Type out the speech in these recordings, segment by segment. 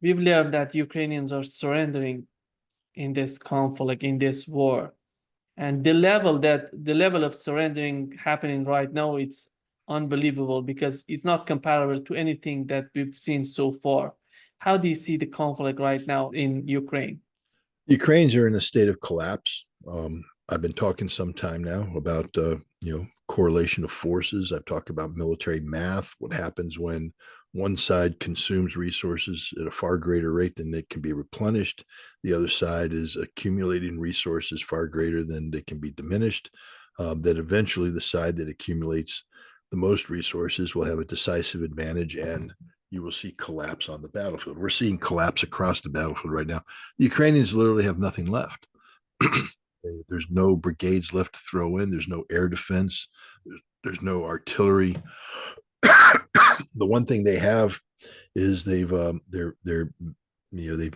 we've learned that Ukrainians are surrendering in this conflict, in this war. And the level of surrendering happening right now, it's unbelievable because it's not comparable to anything that we've seen so far. How do you see the conflict right now in Ukraine? The Ukrainians are in a state of collapse. I've been talking some time now about correlation of forces. I've talked about military math. What happens when one side consumes resources at a far greater rate than they can be replenished? The other side is accumulating resources far greater than they can be diminished. That eventually the side that accumulates the most resources will have a decisive advantage, and you will see collapse on the battlefield. We're seeing collapse across the battlefield right now. The Ukrainians literally have nothing left. There's no brigades left to throw in. There's no air defense. There's no artillery. The one thing they have is they've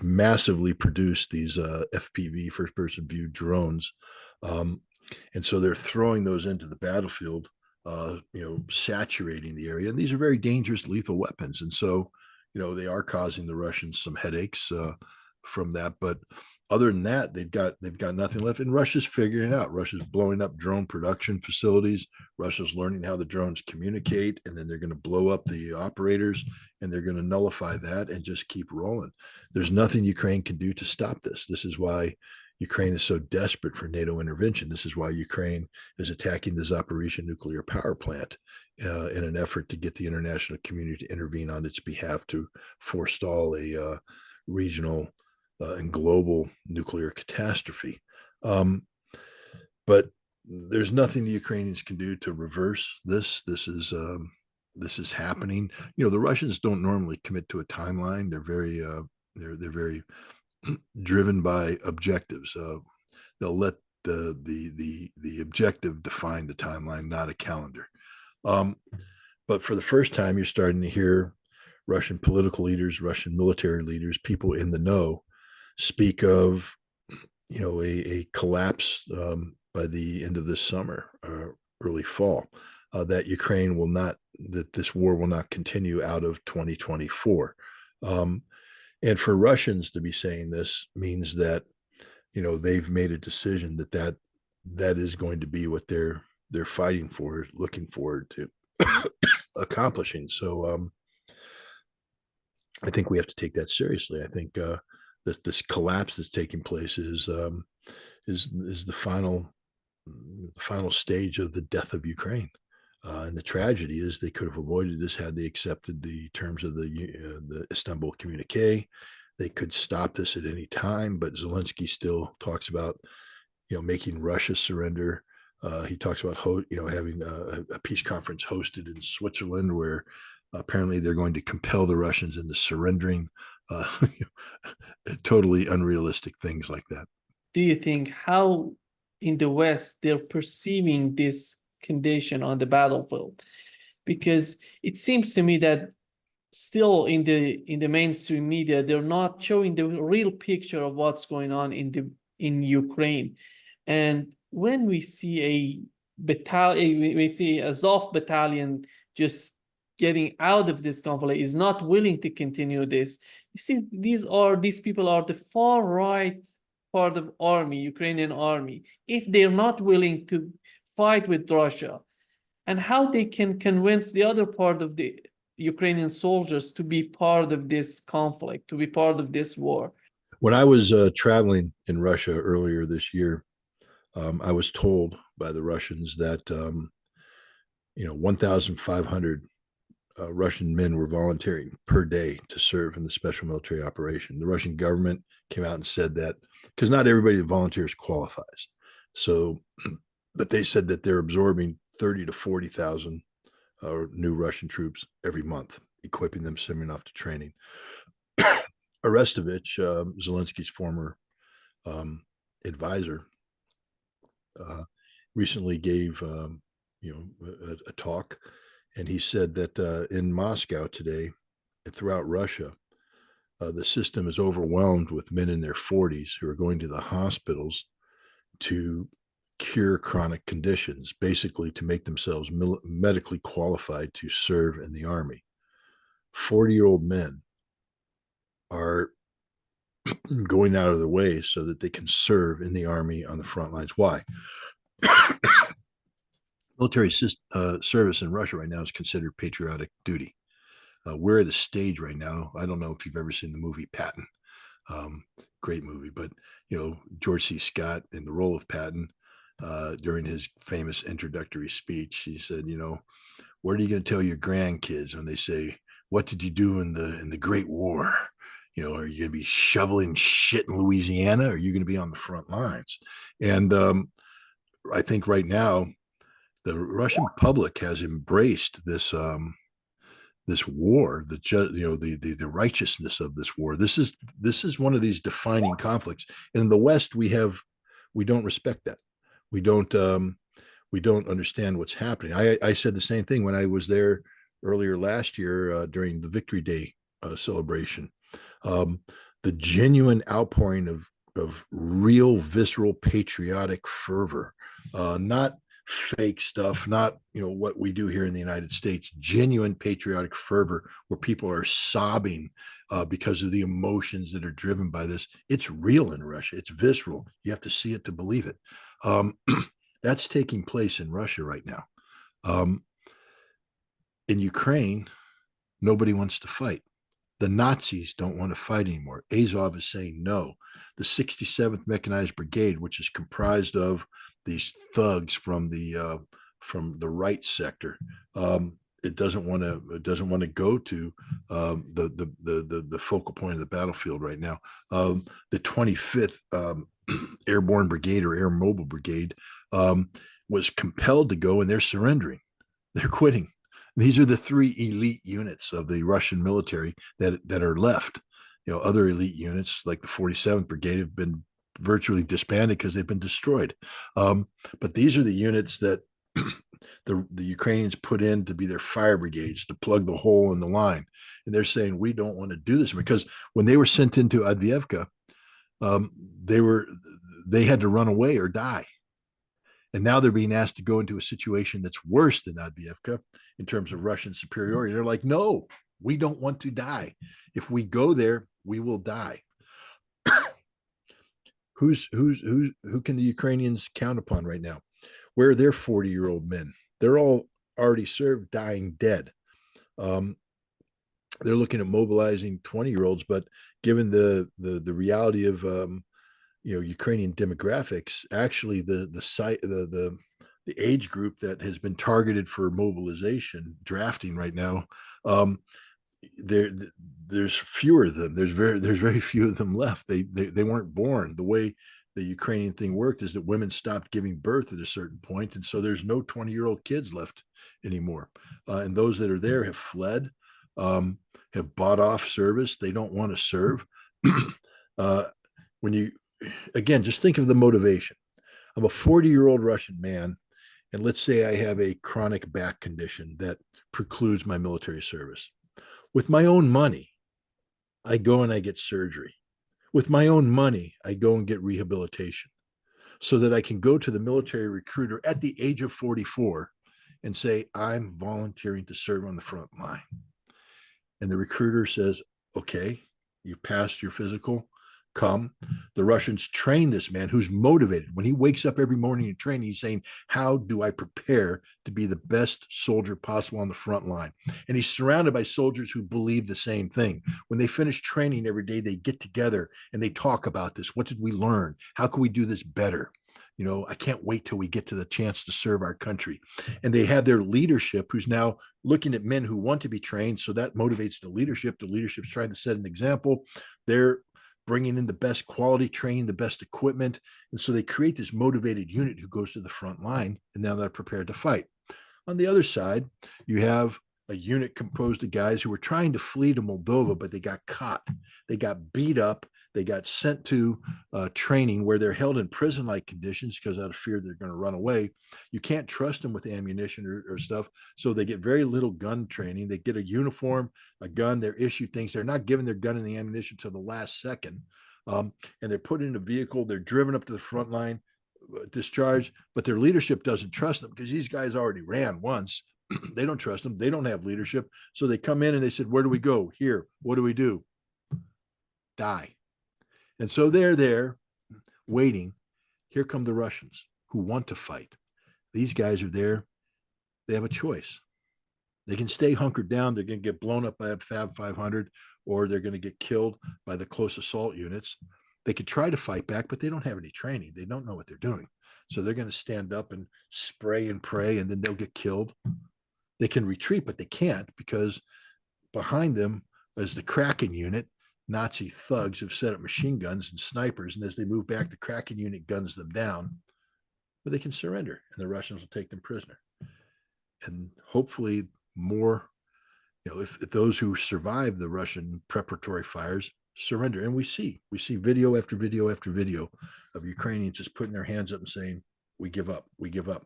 massively produced these FPV, first person view drones, and so they're throwing those into the battlefield, saturating the area. And these are very dangerous, lethal weapons. And so, they are causing the Russians some headaches from that. But other than that, they've got nothing left. And Russia's figuring it out. Russia's blowing up drone production facilities. Russia's learning how the drones communicate, and then they're going to blow up the operators, and they're going to nullify that and just keep rolling. There's nothing Ukraine can do to stop this. This is why Ukraine is so desperate for NATO intervention. This is why Ukraine is attacking the Zaporizhzhia nuclear power plant in an effort to get the international community to intervene on its behalf to forestall a regional and global nuclear catastrophe. But there's nothing the Ukrainians can do to reverse this. This is happening. The Russians don't normally commit to a timeline. They're very driven by objectives. They'll let the objective define the timeline, not a calendar. But for the first time, you're starting to hear Russian political leaders, Russian military leaders, people in the know speak of, a collapse by the end of this summer, early fall, that this war will not continue out of 2024. And for Russians to be saying this means that, they've made a decision that is going to be what they're fighting for, looking forward to accomplishing. So I think we have to take that seriously. I think this collapse that's taking place is the final stage of the death of Ukraine. And the tragedy is they could have avoided this had they accepted the terms of the Istanbul communique. They could stop this at any time, but Zelensky still talks about, making Russia surrender. He talks about having a peace conference hosted in Switzerland where apparently they're going to compel the Russians into surrendering. Totally unrealistic things like that. Do you think how in the West they're perceiving this condition on the battlefield? Because it seems to me that still in the mainstream media, they're not showing the real picture of what's going on in Ukraine. And when we see a battalion, we see Azov battalion just getting out of this conflict, is not willing to continue this. You see, these people are the far right part of army, Ukrainian army. If they're not willing to fight with Russia, and how they can convince the other part of the Ukrainian soldiers to be part of this conflict, to be part of this war. When I was traveling in Russia earlier this year, I was told by the Russians that 1,500 Russian men were volunteering per day to serve in the special military operation. The Russian government came out and said that because not everybody that volunteers qualifies. So, but they said that they're absorbing 30 to 40,000 new Russian troops every month, equipping them, sending off to training. Arestovich, Zelensky's former advisor, recently gave a talk, and he said that in Moscow today and throughout Russia, the system is overwhelmed with men in their 40s who are going to the hospitals to cure chronic conditions, basically to make themselves medically qualified to serve in the army. 40-year-old men are going out of their way so that they can serve in the army on the front lines. Why? Military service in Russia right now is considered patriotic duty. We're at a stage right now. I don't know if you've ever seen the movie Patton. Great movie, but George C. Scott in the role of Patton, during his famous introductory speech, he said, what are you going to tell your grandkids when they say, "What did you do in the Great War?" Are you going to be shoveling shit in Louisiana? Or are you going to be on the front lines? And I think right now the Russian public has embraced this war, the righteousness of this war. This is one of these defining conflicts. And in the West, we don't respect that. We don't understand what's happening. I said the same thing when I was there earlier last year during the Victory Day celebration. The genuine outpouring of real visceral patriotic fervor, not fake stuff, not what we do here in the United States. Genuine patriotic fervor where people are sobbing because of the emotions that are driven by this. It's real in Russia. It's visceral. You have to see it to believe it. That's taking place in Russia right now. In Ukraine, nobody wants to fight. The Nazis don't want to fight anymore. Azov is saying no. The 67th Mechanized Brigade, which is comprised of these thugs from the right sector, it doesn't want to go to the focal point of the battlefield right now. The 25th Airborne Brigade or Air Mobile Brigade was compelled to go, and they're surrendering. They're quitting. These are the three elite units of the Russian military that are left. Other elite units like the 47th Brigade have been virtually disbanded because they've been destroyed. But these are the units that the Ukrainians put in to be their fire brigades, to plug the hole in the line. And they're saying, we don't want to do this, because when they were sent into Adviivka, they had to run away or die. And now they're being asked to go into a situation that's worse than Adviivka in terms of Russian superiority. They're like, no, we don't want to die. If we go there, we will die. Who can the Ukrainians count upon right now? Where are their 40-year-old men? They're all already served, dying, dead. They're looking at mobilizing 20-year-olds, but given the reality of Ukrainian demographics, actually the age group that has been targeted for mobilization, drafting right now, there's fewer of them. There's very few of them left. They weren't born. The way the Ukrainian thing worked is that women stopped giving birth at a certain point, and so there's no 20-year-old kids left anymore. And those that are there have fled, have bought off service. They don't want to serve. When you again, just think of the motivation. I'm a 40-year-old Russian man, and let's say I have a chronic back condition that precludes my military service. With my own money, I go and I get surgery. With my own money, I go and get rehabilitation so that I can go to the military recruiter at the age of 44 and say, I'm volunteering to serve on the front line. And the recruiter says, okay, you passed your physical, come. The Russians train this man who's motivated. When he wakes up every morning and training, he's saying, how do I prepare to be the best soldier possible on the front line? And he's surrounded by soldiers who believe the same thing. When they finish training every day, they get together and they talk about this. What did we learn? How can we do this better? I can't wait till we get to the chance to serve our country. And they have their leadership who's now looking at men who want to be trained. So that motivates the leadership. The leadership's trying to set an example. They're bringing in the best quality training, the best equipment. And so they create this motivated unit who goes to the front line, and now they're prepared to fight. On the other side, you have a unit composed of guys who were trying to flee to Moldova, but they got caught. They got beat up. They got sent to training where they're held in prison-like conditions because out of fear they're going to run away. You can't trust them with ammunition or stuff. So they get very little gun training. They get a uniform, a gun, they're issued things. They're not given their gun and the ammunition till the last second. And they're put in a vehicle. They're driven up to the front line, discharged, but their leadership doesn't trust them because these guys already ran once. They don't trust them. They don't have leadership. So they come in and they said, where do we go? Here. What do we do? die. And so they're there waiting. Here come the Russians who want to fight. These guys are there. They have a choice. They can stay hunkered down. They're going to get blown up by a Fab 500, or they're going to get killed by the close assault units. They could try to fight back, but they don't have any training. They don't know what they're doing. So they're going to stand up and spray and pray, and then they'll get killed. They can retreat, but they can't, because behind them is the Kraken unit. Nazi thugs have set up machine guns and snipers, and as they move back, the Kraken unit guns them down, but they can surrender, and the Russians will take them prisoner. And hopefully more, if those who survive the Russian preparatory fires surrender. And we see video after video after video of Ukrainians just putting their hands up and saying, we give up, we give up.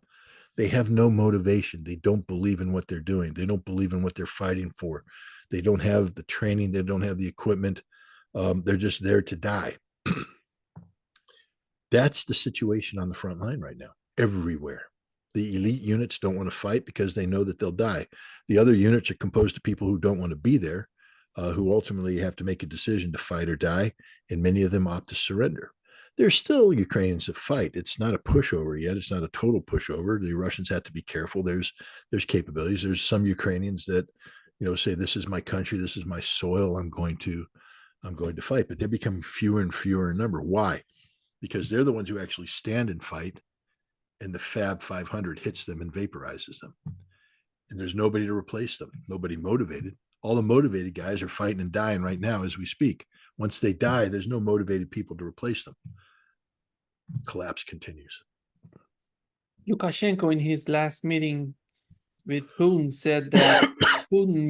They have no motivation. They don't believe in what they're doing. They don't believe in what they're fighting for. They don't have the training. They don't have the equipment. They're just there to die. That's the situation on the front line right now, everywhere. The elite units don't want to fight because they know that they'll die. The other units are composed of people who don't want to be there, who ultimately have to make a decision to fight or die, and many of them opt to surrender. There's still Ukrainians that fight. It's not a pushover yet. It's not a total pushover. The Russians have to be careful. There's capabilities. There's some Ukrainians that, say, this is my country, this is my soil, I'm going to fight. But they're becoming fewer and fewer in number. Why? Because they're the ones who actually stand and fight, and the Fab 500 hits them and vaporizes them. And there's nobody to replace them, nobody motivated. All the motivated guys are fighting and dying right now as we speak. Once they die, there's no motivated people to replace them. Collapse continues. Lukashenko, in his last meeting with Putin, said that Putin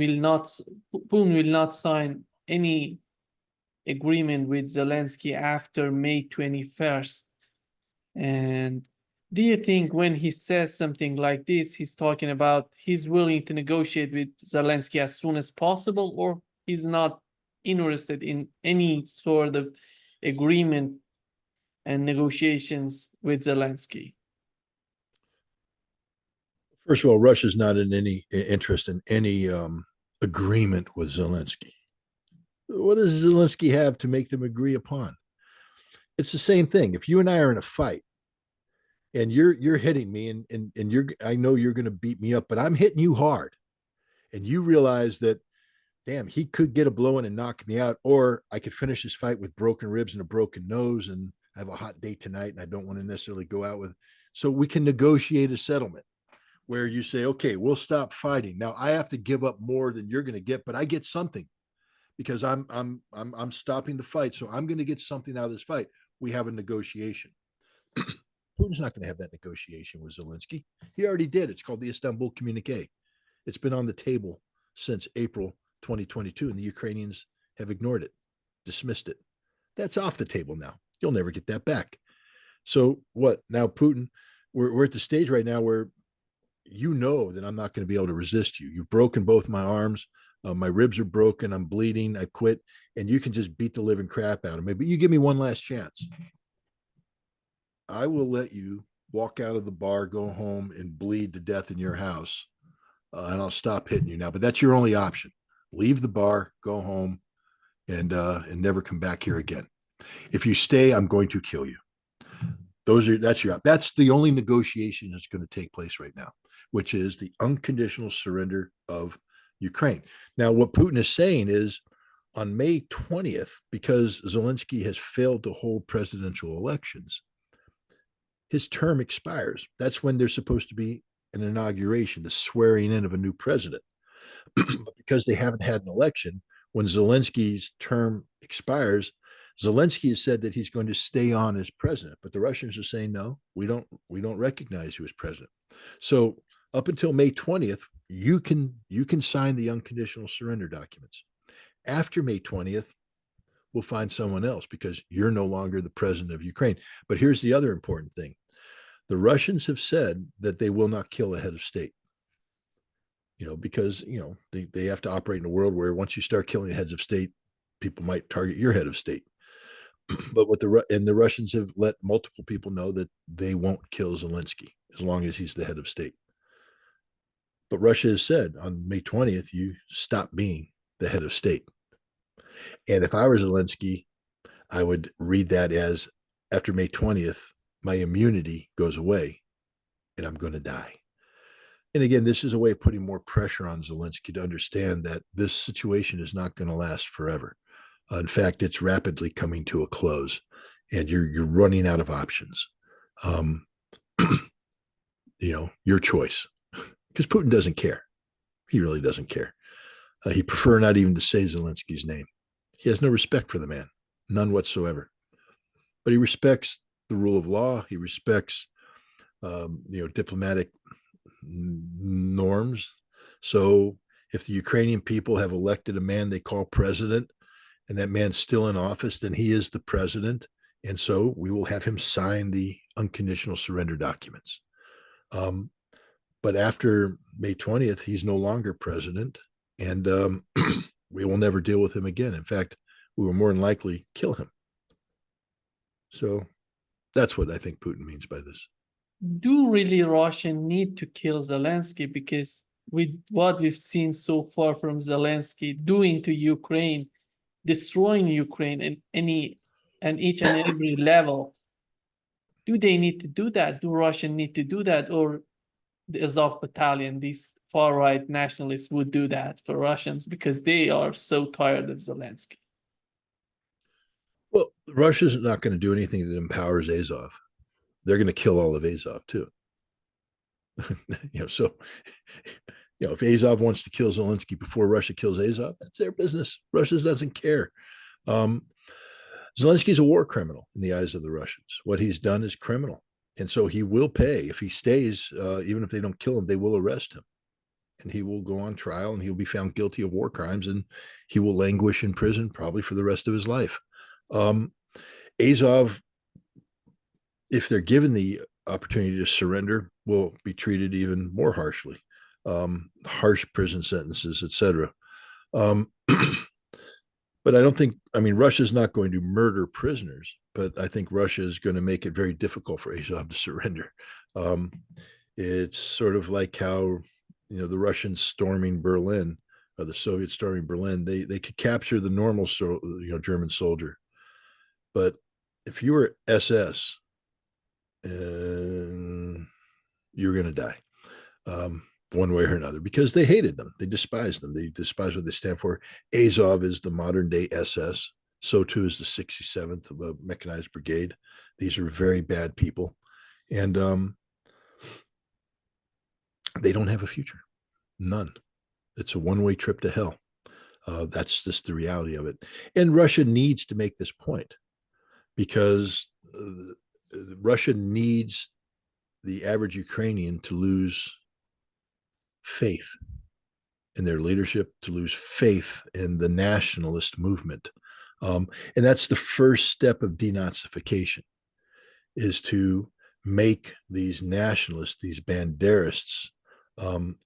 will not sign any agreement with Zelensky after May 21st. And do you think when he says something like this, he's talking about he's willing to negotiate with Zelensky as soon as possible, or he's not interested in any sort of agreement and negotiations with Zelensky? First of all, Russia's not in any interest in any agreement with Zelensky. What does Zelensky have to make them agree upon? It's the same thing. If you and I are in a fight, and you're hitting me, and I know you're going to beat me up, but I'm hitting you hard, and you realize that, damn, he could get a blow in and knock me out, or I could finish this fight with broken ribs and a broken nose, and I have a hot date tonight, and I don't want to necessarily go out with. So we can negotiate a settlement where you say, okay, we'll stop fighting. Now I have to give up more than you're going to get, but I get something because I'm stopping the fight, so I'm going to get something out of this fight. We have a negotiation. Putin's not going to have that negotiation with Zelensky. He already did. It's called the Istanbul Communique. It's been on the table since April 2022, and the Ukrainians have ignored it, dismissed it. That's off the table now. You'll never get that back. So what? Now Putin, we're at the stage right now where you know that I'm not going to be able to resist you. You've broken both my arms. My ribs are broken. I'm bleeding. I quit. And you can just beat the living crap out of me. But you give me one last chance. I will let you walk out of the bar, go home, and bleed to death in your house, and I'll stop hitting you now. But that's your only option. Leave the bar, go home, and never come back here again. If you stay, I'm going to kill you. That's the only negotiation that's going to take place right now, which is the unconditional surrender of Ukraine. Now, what Putin is saying is, on May 20th, because Zelensky has failed to hold presidential elections, his term expires. That's when there's supposed to be an inauguration, the swearing in of a new president. But because they haven't had an election, when Zelensky's term expires, Zelensky has said that he's going to stay on as president. But the Russians are saying, no, we don't recognize you as president. So up until May 20th, you can sign the unconditional surrender documents. After May 20th, we'll find someone else because you're no longer the president of Ukraine. But here's the other important thing. The Russians have said that they will not kill a head of state, because, they have to operate in a world where once you start killing heads of state, people might target your head of state. But the Russians have let multiple people know that they won't kill Zelensky as long as he's the head of state. But Russia has said on May 20th, you stop being the head of state. And if I were Zelensky, I would read that as after May 20th, my immunity goes away and I'm going to die. And again, this is a way of putting more pressure on Zelensky to understand that this situation is not going to last forever. In fact, it's rapidly coming to a close, and you're running out of options. Um, your choice, because Putin doesn't care. He really doesn't care. He prefer not even to say Zelensky's name. He has no respect for the man, none whatsoever. But he respects the rule of law. He respects, diplomatic norms. So if the Ukrainian people have elected a man they call president, and that man's still in office, then he is the president. And so we will have him sign the unconditional surrender documents. But after May 20th, he's no longer president, and we will never deal with him again. In fact, we will more than likely kill him. So that's what I think Putin means by this. Do really Russia need to kill Zelensky? Because with what we've seen so far from Zelensky doing to Ukraine, destroying Ukraine in each and every level, do they need to do that? Do Russia need to do that? Or the Azov battalion, these far-right nationalists would do that for Russians because they are so tired of Zelensky? Well, Russia's not going to do anything that empowers Azov. They're going to kill all of Azov too. So if Azov wants to kill Zelensky before Russia kills Azov, that's their business. Russia doesn't care. Zelensky's a war criminal in the eyes of the Russians. What he's done is criminal. And so he will pay. If he stays, even if they don't kill him, they will arrest him. And he will go on trial and he'll be found guilty of war crimes and he will languish in prison probably for the rest of his life. Azov, if they're given the opportunity to surrender, will be treated even more harshly. Harsh prison sentences, etc. But I don't think, Russia's not going to murder prisoners, but I think Russia is going to make it very difficult for Azov to surrender. It's sort of like how, the Russians storming Berlin, or the Soviets storming Berlin, they could capture the normal, German soldier. But if you were SS, you're going to die. One way or another, because they hated them. They despised them. They despised what they stand for. Azov is the modern day SS. So too is the 67th Mechanized Brigade. These are very bad people. And they don't have a future. None. It's a one-way trip to hell. That's just the reality of it. And Russia needs to make this point because Russia needs the average Ukrainian to lose faith in their leadership, to lose faith in the nationalist movement. And that's the first step of denazification, is to make these nationalists, these banderists,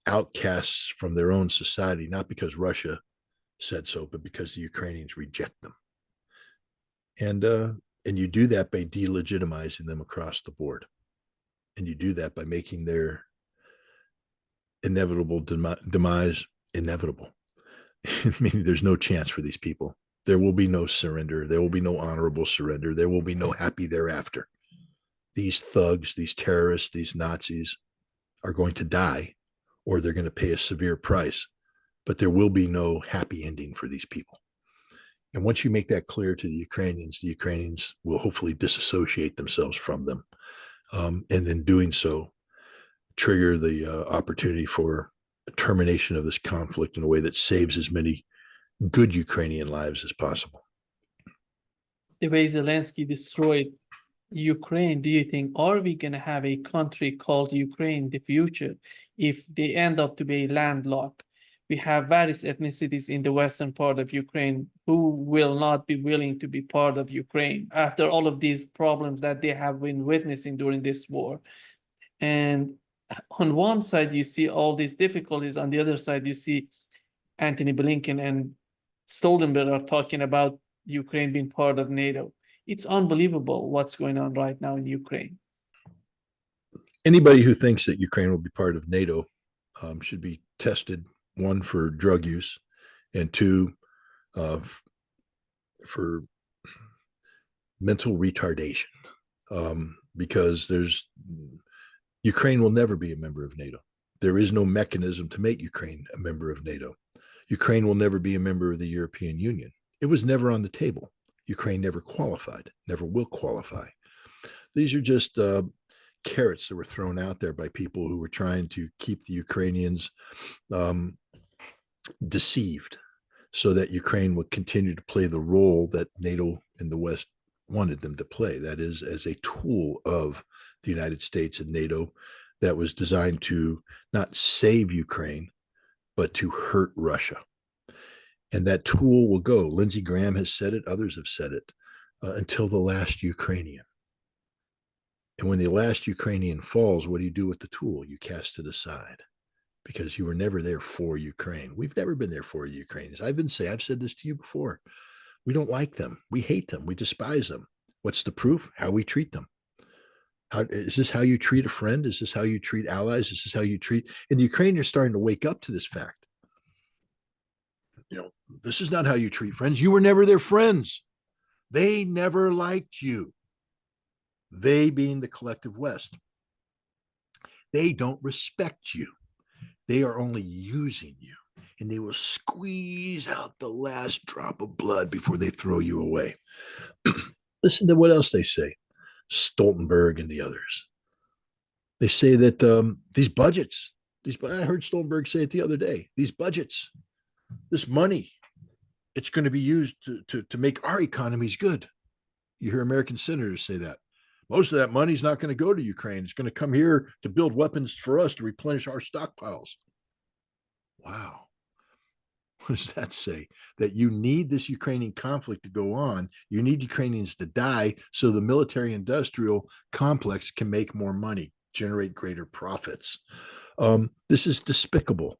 outcasts from their own society, not because Russia said so, but because the Ukrainians reject them. And you do that by delegitimizing them across the board. And you do that by making their inevitable demise inevitable. Meaning there's no chance for these people. There will be no surrender. There will be no honorable surrender. There will be no happy thereafter. These thugs, these terrorists, these Nazis are going to die, or they're going to pay a severe price, but there will be no happy ending for these people. And once you make that clear to the Ukrainians will hopefully disassociate themselves from them. And in doing so, trigger the opportunity for a termination of this conflict in a way that saves as many good Ukrainian lives as possible. The way Zelensky destroyed Ukraine, do you think, are we going to have a country called Ukraine in the future if they end up to be landlocked? We have various ethnicities in the western part of Ukraine who will not be willing to be part of Ukraine after all of these problems that they have been witnessing during this war. And on one side, you see all these difficulties. On the other side, you see Antony Blinken and Stoltenberg are talking about Ukraine being part of NATO. It's unbelievable what's going on right now in Ukraine. Anybody who thinks that Ukraine will be part of NATO should be tested, one, for drug use, and two, for mental retardation, because Ukraine will never be a member of NATO. There is no mechanism to make Ukraine a member of NATO. Ukraine will never be a member of the European Union. It was never on the table. Ukraine never qualified, never will qualify. These are just carrots that were thrown out there by people who were trying to keep the Ukrainians deceived so that Ukraine would continue to play the role that NATO and the West wanted them to play. That is, as a tool of the United States and NATO that was designed to not save Ukraine, but to hurt Russia. And that tool will go. Lindsey Graham has said it, others have said it, until the last Ukrainian. And when the last Ukrainian falls, what do you do with the tool? You cast it aside because you were never there for Ukraine. We've never been there for the Ukrainians. I've said this to you before. We don't like them. We hate them. We despise them. What's the proof? How we treat them. Is this how you treat a friend? Is this how you treat allies? Is this how you treat? And the Ukrainians are starting to wake up to this fact. This is not how you treat friends. You were never their friends. They never liked you. They being the collective West. They don't respect you. They are only using you. And they will squeeze out the last drop of blood before they throw you away. Listen to what else they say. Stoltenberg and the others. They say that these budgets, I heard Stoltenberg say it the other day, these budgets, this money, it's going to be used to make our economies good. You hear American senators say that. Most of that money is not going to go to Ukraine. It's going to come here to build weapons for us to replenish our stockpiles. Wow. What does that say? That you need this Ukrainian conflict to go on. You need Ukrainians to die so the military-industrial complex can make more money, generate greater profits. This is despicable.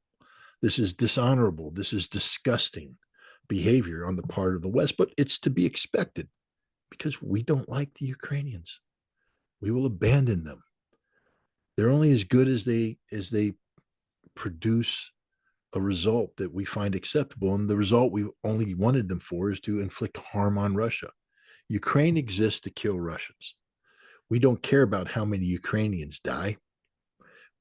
This is dishonorable. This is disgusting behavior on the part of the West, but it's to be expected because we don't like the Ukrainians. We will abandon them. They're only as good as they produce a result that we find acceptable. And the result we only wanted them for is to inflict harm on Russia. Ukraine exists to kill Russians. We don't care about how many Ukrainians die.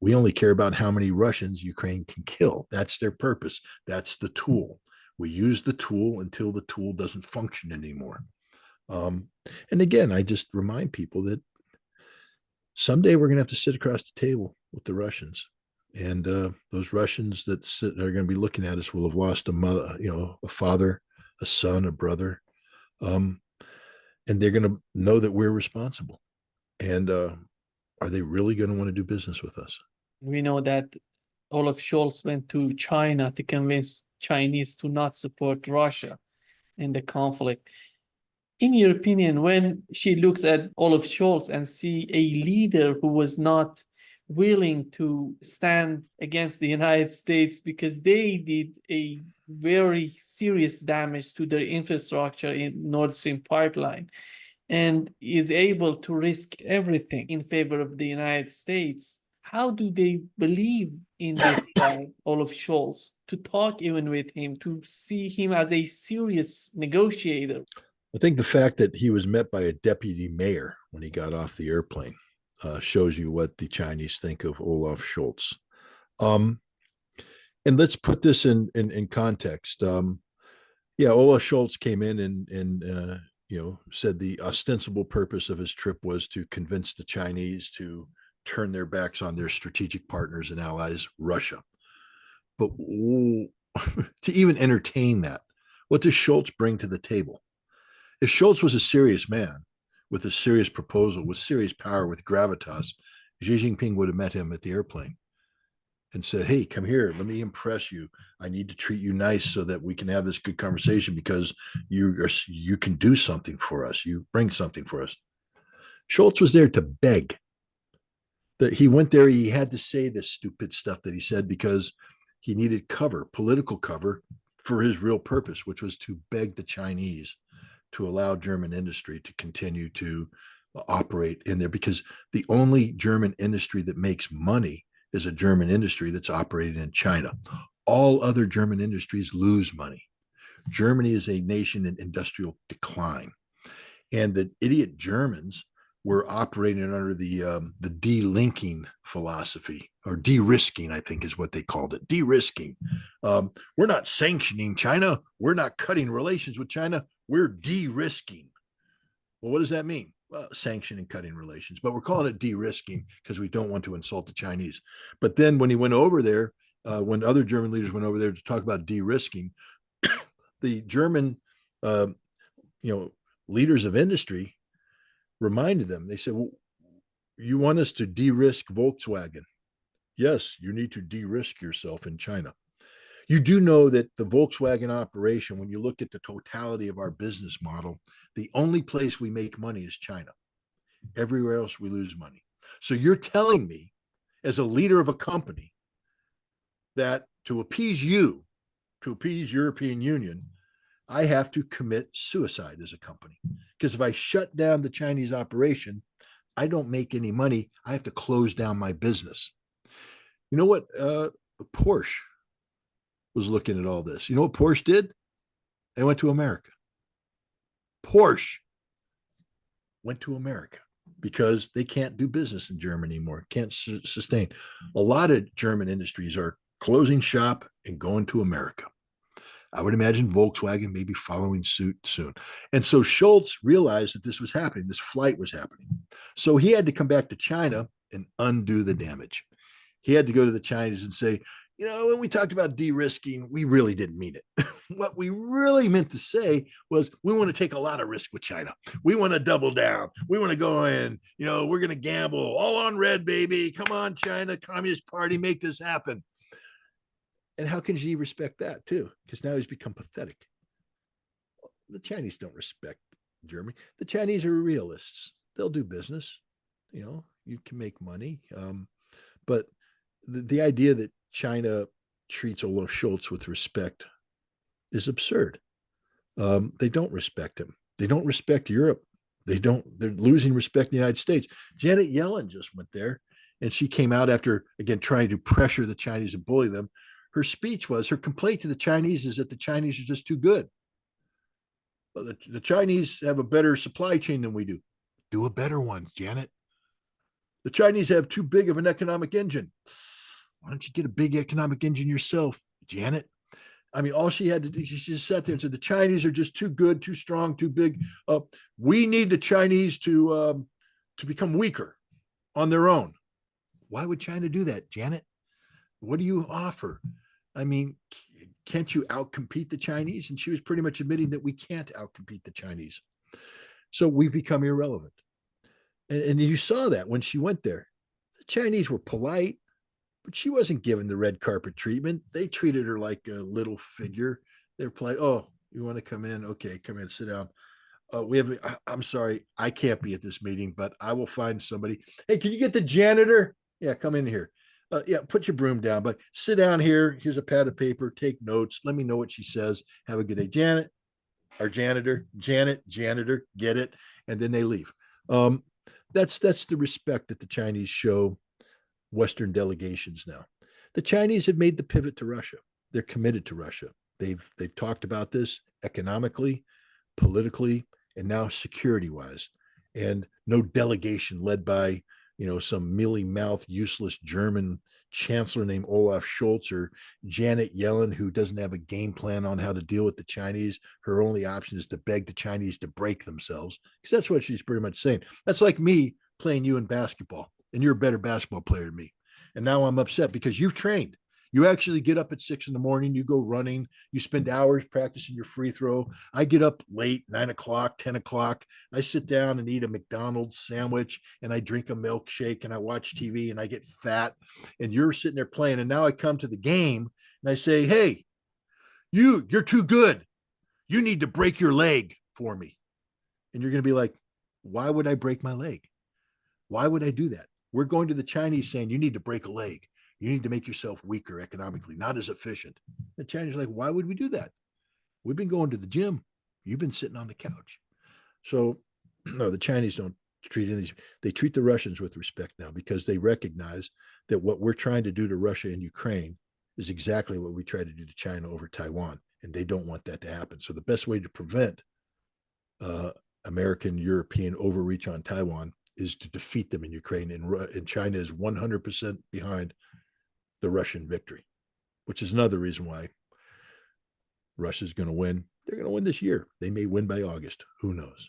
We only care about how many Russians Ukraine can kill. That's their purpose. That's the tool. We use the tool until the tool doesn't function anymore. And again, I just remind people that someday we're going to have to sit across the table with the Russians. And those Russians that are going to be looking at us will have lost a mother, a father, a son, a brother. And they're going to know that we're responsible. And are they really going to want to do business with us? We know that Olaf Scholz went to China to convince Chinese to not support Russia in the conflict. In your opinion, when she looks at Olaf Scholz and see a leader who was not willing to stand against the United States because they did a very serious damage to their infrastructure in Nord Stream pipeline, and is able to risk everything in favor of the United States, how do they believe in this guy, Olaf Scholz, to talk even with him, to see him as a serious negotiator? I think the fact that he was met by a deputy mayor when he got off the airplane shows you what the Chinese think of Olaf Scholz. And let's put this in context. Olaf Scholz came in and said the ostensible purpose of his trip was to convince the Chinese to turn their backs on their strategic partners and allies, Russia. But to even entertain that, what does Scholz bring to the table? If Scholz was a serious man with a serious proposal, with serious power, with gravitas, Xi Jinping would have met him at the airplane and said, hey, come here, let me impress you. I need to treat you nice so that we can have this good conversation because you can do something for us. You bring something for us. Scholz was there to beg. That he went there, he had to say this stupid stuff that he said because he needed cover, political cover, for his real purpose, which was to beg the Chinese to allow German industry to continue to operate in there, because the only German industry that makes money is a German industry that's operating in China. All other German industries lose money. Germany is a nation in industrial decline. and the idiot Germans were operating under the de-linking philosophy, or de-risking, I think is what they called it. De-risking. We're not sanctioning China. We're not cutting relations with China. We're de-risking. Well, what does that mean? Well, sanction and cutting relations, but we're calling it de-risking because we don't want to insult the Chinese. But then when he went over there, when other German leaders went over there to talk about de-risking, the German, leaders of industry reminded them. They said, well, you want us to de-risk Volkswagen? Yes, you need to de-risk yourself in China. You do know that the Volkswagen operation, when you look at the totality of our business model, the only place we make money is China. Everywhere else we lose money. So you're telling me, as a leader of a company, that to appease you, to appease European Union, I have to commit suicide as a company. Because if I shut down the Chinese operation, I don't make any money. I have to close down my business. You know what? Porsche was looking at all this. You know what Porsche did? They went to America. Porsche went to America because they can't do business in Germany anymore, can't sustain. A lot of German industries are closing shop and going to America. I would imagine Volkswagen may be following suit soon. And so Schultz realized that this was happening, this flight was happening. So he had to come back to China and undo the damage. He had to go to the Chinese and say, you know, when we talked about de-risking, we really didn't mean it. What we really meant to say was we want to take a lot of risk with China. We want to double down. We want to go in, we're going to gamble all on red, baby. Come on, China, Communist Party, make this happen. And how can Xi respect that too? Because now he's become pathetic. The Chinese don't respect Germany. The Chinese are realists. They'll do business. You can make money. But the idea that China treats Olaf Schultz with respect is absurd. They don't respect him. They don't respect Europe. They're losing respect in the United States. Janet Yellen just went there, and she came out after, again, trying to pressure the Chinese and bully them. Her speech was, her complaint to the Chinese is that the Chinese are just too good. Well, the Chinese have a better supply chain than we do. Do a better one, Janet. The Chinese have too big of an economic engine. Why don't you get a big economic engine yourself, Janet? I mean, all she had to do, she just sat there and said, the Chinese are just too good, too strong, too big. We need the Chinese to become weaker on their own. Why would China do that, Janet? What do you offer? I mean, can't you outcompete the Chinese? And she was pretty much admitting that we can't outcompete the Chinese. So we've become irrelevant. And you saw that when she went there. The Chinese were polite, but she wasn't given the red carpet treatment. They treated her like a little figure. They're playing, oh, you want to come in? Okay, come in, sit down. I'm sorry, I can't be at this meeting, but I will find somebody. Hey, can you get the janitor? Yeah, come in here. Yeah, put your broom down, but sit down here. Here's a pad of paper. Take notes. Let me know what she says. Have a good day. Janet, our janitor, janitor, get it. And then they leave. That's the respect that the Chinese show Western delegations now. The Chinese have made the pivot to Russia. They're committed to Russia. They've talked about this economically, politically, and now security-wise. And no delegation led by some mealy-mouthed, useless German chancellor named Olaf Schultz or Janet Yellen, who doesn't have a game plan on how to deal with the Chinese. Her only option is to beg the Chinese to break themselves, because that's what she's pretty much saying. That's like me playing you in basketball, and you're a better basketball player than me. And now I'm upset because you've trained. You actually get up at 6 a.m, you go running, you spend hours practicing your free throw. I get up late, 9 o'clock, 10 o'clock. I sit down and eat a McDonald's sandwich, and I drink a milkshake, and I watch TV, and I get fat. And you're sitting there playing. And now I come to the game and I say, hey, you're too good. You need to break your leg for me. And you're going to be like, why would I break my leg? Why would I do that? We're going to the Chinese saying, you need to break a leg. You need to make yourself weaker economically, not as efficient. The Chinese are like, why would we do that? We've been going to the gym. You've been sitting on the couch. So no, the Chinese don't treat any of these. They treat the Russians with respect now because they recognize that what we're trying to do to Russia and Ukraine is exactly what we try to do to China over Taiwan. And they don't want that to happen. So the best way to prevent American European overreach on Taiwan is to defeat them in Ukraine, and China is 100% behind the Russian victory, which is another reason why Russia's going to win. They're going to win this year. They may win by August. Who knows?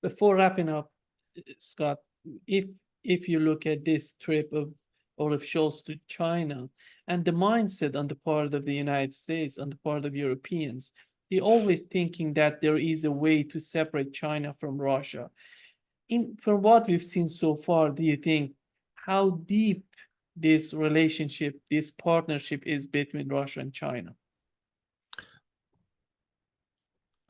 Before wrapping up, Scott, if you look at this trip of Olaf Scholz to China and the mindset on the part of the United States, on the part of Europeans, they're always thinking that there is a way to separate China from Russia. From what we've seen so far, do you think how deep this relationship, this partnership is between Russia and China?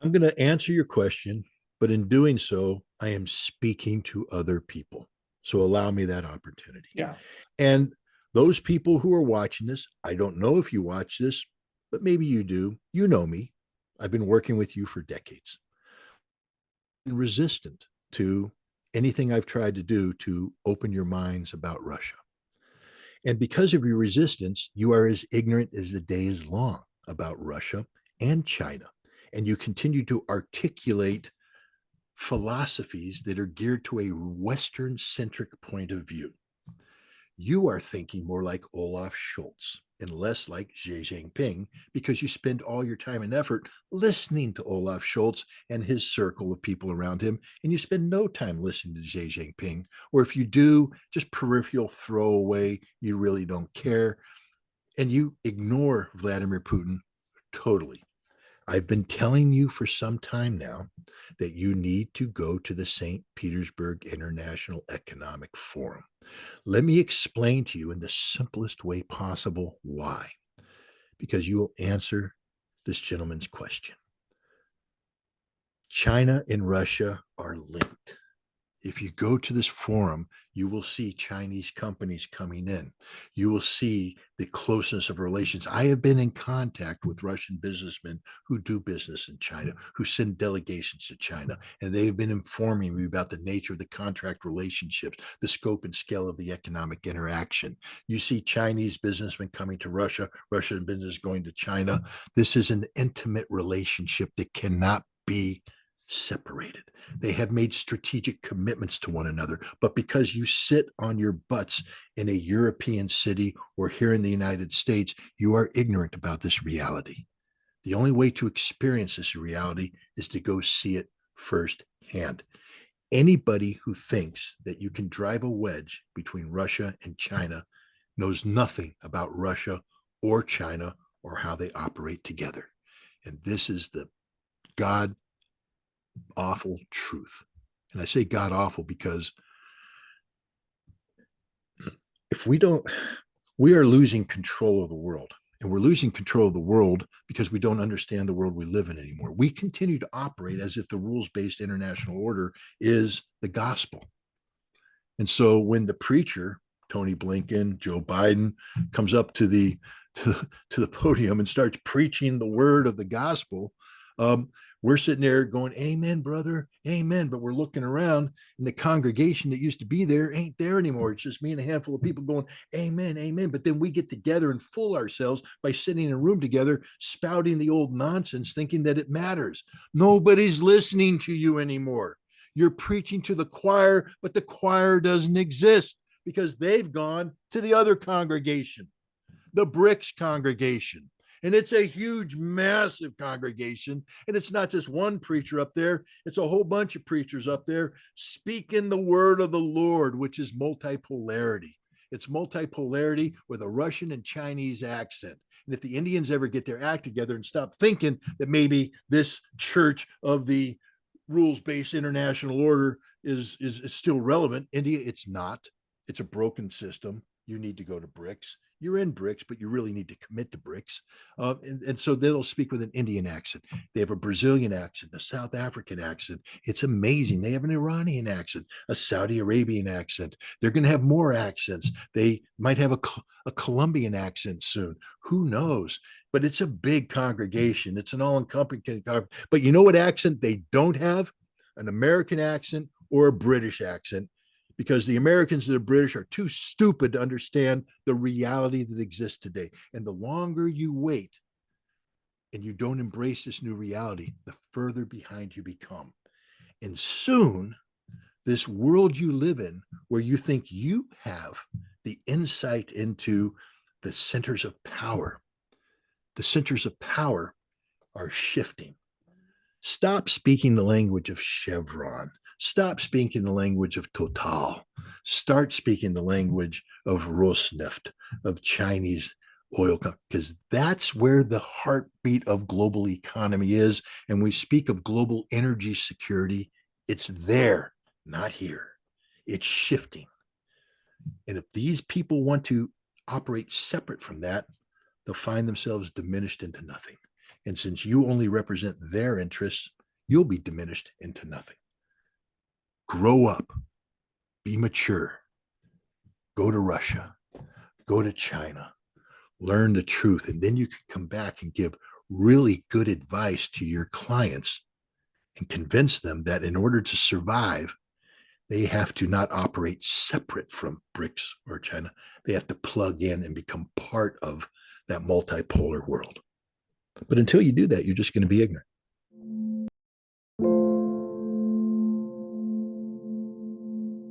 I'm going to answer your question, but in doing so, I am speaking to other people. So allow me that opportunity. Yeah. And those people who are watching this, I don't know if you watch this, but maybe you do. You know me. I've been working with you for decades. I'm resistant to anything I've tried to do to open your minds about Russia. And because of your resistance, you are as ignorant as the day is long about Russia and China. And you continue to articulate philosophies that are geared to a Western centric point of view. You are thinking more like Olaf Schultz and less like Xi Jinping because you spend all your time and effort listening to Olaf Schultz and his circle of people around him, and you spend no time listening to Xi Jinping. Or if you do, just peripheral throwaway, you really don't care, and you ignore Vladimir Putin totally. I've been telling you for some time now that you need to go to the St. Petersburg International Economic Forum. Let me explain to you in the simplest way possible why, because you will answer this gentleman's question. China and Russia are linked. If you go to this forum, you will see Chinese companies coming in. You will see the closeness of relations. I have been in contact with Russian businessmen who do business in China, who send delegations to China, and they've been informing me about the nature of the contract relationships, the scope and scale of the economic interaction. You see Chinese businessmen coming to Russia, Russian business going to China. This is an intimate relationship that cannot be separated. They have made strategic commitments to one another, but because you sit on your butts in a European city or here in the United States, you are ignorant about this reality. The only way to experience this reality is to go see it firsthand. Anybody who thinks that you can drive a wedge between Russia and China knows nothing about Russia or China or how they operate together. And this is the God awful truth. And I say God awful because if we don't, we are losing control of the world. And we're losing control of the world because we don't understand the world we live in anymore. We continue to operate as if the rules-based international order is the gospel. And so when the preacher, Tony Blinken, Joe Biden, comes up to the podium and starts preaching the word of the gospel, we're sitting there going, amen, brother, amen. But we're looking around and the congregation that used to be there ain't there anymore. It's just me and a handful of people going, amen, amen. But then we get together and fool ourselves by sitting in a room together, spouting the old nonsense, thinking that it matters. Nobody's listening to you anymore. You're preaching to the choir, but the choir doesn't exist because they've gone to the other congregation, the BRICS congregation. And it's a huge, massive congregation. And it's not just one preacher up there. It's a whole bunch of preachers up there speaking the word of the Lord, which is multipolarity. It's multipolarity with a Russian and Chinese accent. And if the Indians ever get their act together and stop thinking that maybe this church of the rules-based international order is still relevant, India, it's not. It's a broken system. You need to go to BRICS. You're in BRICS, but you really need to commit to BRICS. And so they'll speak with an Indian accent. They have a Brazilian accent, a South African accent. It's amazing. They have an Iranian accent, a Saudi Arabian accent. They're going to have more accents. They might have a Colombian accent soon. Who knows? But it's a big congregation. It's an all-encompassing congregation. But you know what accent they don't have? An American accent or a British accent. Because the Americans and the British are too stupid to understand the reality that exists today. And the longer you wait and you don't embrace this new reality, the further behind you become. And soon, this world you live in, where you think you have the insight into the centers of power, the centers of power are shifting. Stop speaking the language of Chevron. Stop speaking the language of Total. Start speaking the language of Rosneft, of Chinese oil, because that's where the heartbeat of global economy is. And we speak of global energy security. It's there, not here. It's shifting. And if these people want to operate separate from that, they'll find themselves diminished into nothing. And since you only represent their interests, you'll be diminished into nothing. Grow up, be mature, go to Russia, go to China, learn the truth, and then you can come back and give really good advice to your clients and convince them that in order to survive, they have to not operate separate from BRICS or China. They have to plug in and become part of that multipolar world. But until you do that, you're just going to be ignorant.